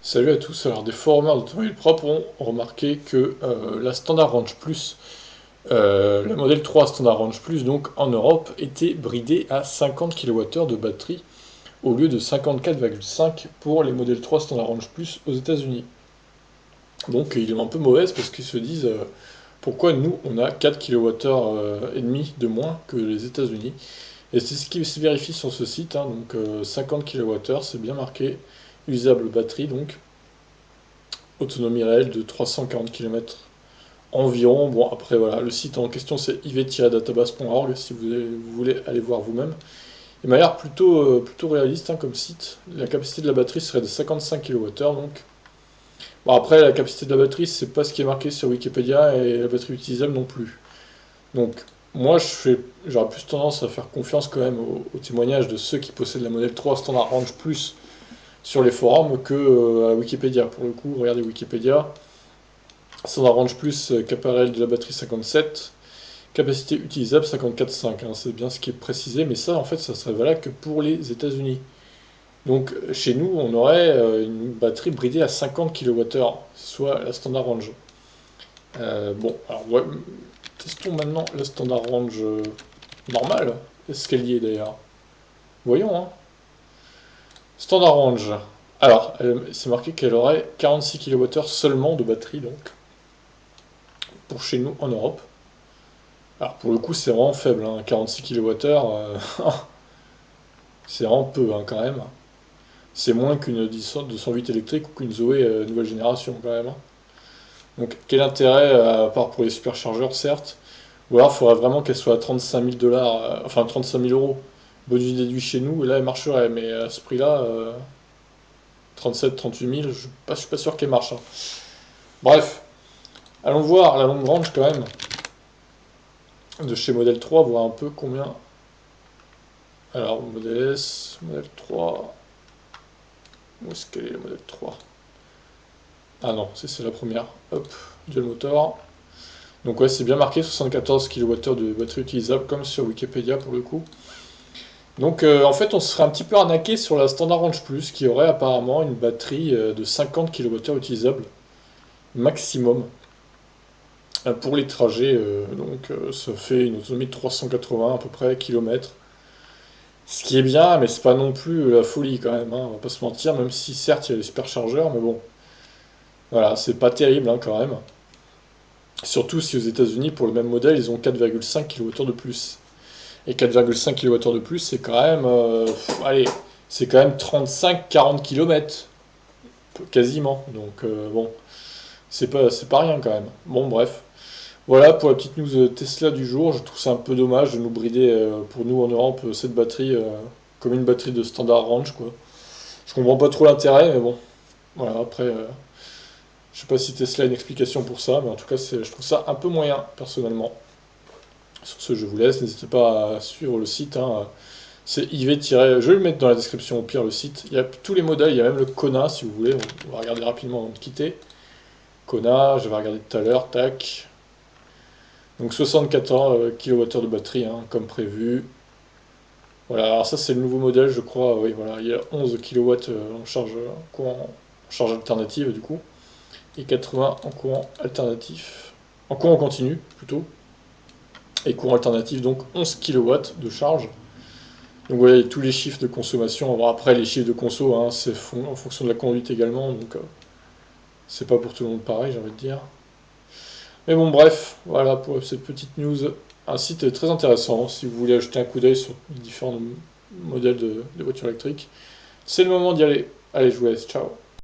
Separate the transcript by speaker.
Speaker 1: Salut à tous, alors des forumers d'automobile propre ont remarqué que la Standard Range Plus, le modèle 3 Standard Range Plus donc en Europe était bridé à 50 kWh de batterie au lieu de 54,5 pour les modèles 3 Standard Range Plus aux États-Unis. Donc ils ont un peu mauvaise parce qu'ils se disent pourquoi nous on a 4 kWh et demi de moins que les États-Unis. Et c'est ce qui se vérifie sur ce site, hein, donc 50 kWh c'est bien marqué, usable batterie donc. Autonomie réelle de 340 km environ. Bon, après, voilà, le site en question c'est iv-database.org si vous voulez aller voir vous-même. Il m'a l'air plutôt réaliste hein, comme site. La capacité de la batterie serait de 55 kWh donc. Bon, après, la capacité de la batterie, c'est pas ce qui est marqué sur Wikipédia et la batterie utilisable non plus. Donc, moi, j'aurais plus tendance à faire confiance quand même aux témoignages de ceux qui possèdent la modèle 3 Standard Range Plus sur les forums que à Wikipédia. Pour le coup, regardez Wikipédia. Standard Range Plus, qu'appareil de la batterie 57, capacité utilisable 54,5, hein, c'est bien ce qui est précisé, mais ça en fait ça serait valable que pour les États-Unis. Donc chez nous on aurait une batterie bridée à 50 kWh, soit la Standard Range. Bon, alors ouais, testons maintenant la Standard Range normale, ce qu'elle y est d'ailleurs. Voyons, hein. Standard Range. Alors, c'est marqué qu'elle aurait 46 kWh seulement de batterie, donc, pour chez nous en Europe. Alors pour le coup, c'est vraiment faible, hein. 46 kWh, c'est vraiment peu hein, quand même. C'est moins qu'une 208 électrique ou qu'une Zoé nouvelle génération quand même, hein. Donc quel intérêt, à part pour les superchargeurs certes, ou alors il faudrait vraiment qu'elle soit à 35 000 dollars, enfin 35 000 euros. Bonus déduit chez nous, et là elle marcherait, mais à ce prix-là, 37-38 000, je suis pas sûr qu'elle marche, hein. Bref, allons voir la longue range quand même, de chez Model 3, voir un peu combien. Alors, modèle S, modèle 3. Où est-ce qu'elle est le modèle 3? Ah non, c'est la première. Hop, dual motor. Donc ouais, c'est bien marqué 74 kWh de batterie utilisable, comme sur Wikipédia pour le coup. Donc en fait, on se serait un petit peu arnaqué sur la Standard Range Plus, qui aurait apparemment une batterie de 50 kWh utilisable, maximum, pour les trajets. Donc ça fait une autonomie de 380 à peu près kilomètres. Ce qui est bien, mais c'est pas non plus la folie quand même, hein, on va pas se mentir, même si certes il y a les superchargeurs, mais bon, voilà, c'est pas terrible hein, quand même. Surtout si aux États-Unis, pour le même modèle, ils ont 4,5 kWh de plus. Et 4,5 kWh de plus, c'est quand même, allez, c'est quand même 35-40 km, quasiment. Donc bon, c'est pas rien quand même. Bon, bref. Voilà pour la petite news Tesla du jour. Je trouve ça un peu dommage de nous brider, pour nous en Europe, cette batterie comme une batterie de standard range, quoi. Je comprends pas trop l'intérêt, mais bon. Voilà, après, je sais pas si Tesla a une explication pour ça, mais en tout cas, je trouve ça un peu moyen, personnellement. Sur ce, je vous laisse. N'hésitez pas à suivre le site, hein. C'est IV- je vais le mettre dans la description au pire, le site. Il y a tous les modèles, il y a même le Kona si vous voulez. On va regarder rapidement avant de quitter. Kona, je vais regarder tout à l'heure, tac. Donc 64 kWh de batterie, hein, comme prévu. Voilà, alors ça c'est le nouveau modèle, je crois. Oui, voilà, il y a 11 kW en en charge alternative du coup, et 80 en courant alternatif. En courant continu plutôt. Et courant alternatif, donc 11 kW de charge. Donc vous voyez tous les chiffres de consommation. Bon, après les chiffres de conso, hein, c'est en fonction de la conduite également, donc c'est pas pour tout le monde pareil, j'ai envie de dire. Mais bon, bref, voilà pour cette petite news. Un site très intéressant si vous voulez jeter un coup d'œil sur les différents modèles de voitures électriques. C'est le moment d'y aller. Allez, je vous laisse, ciao.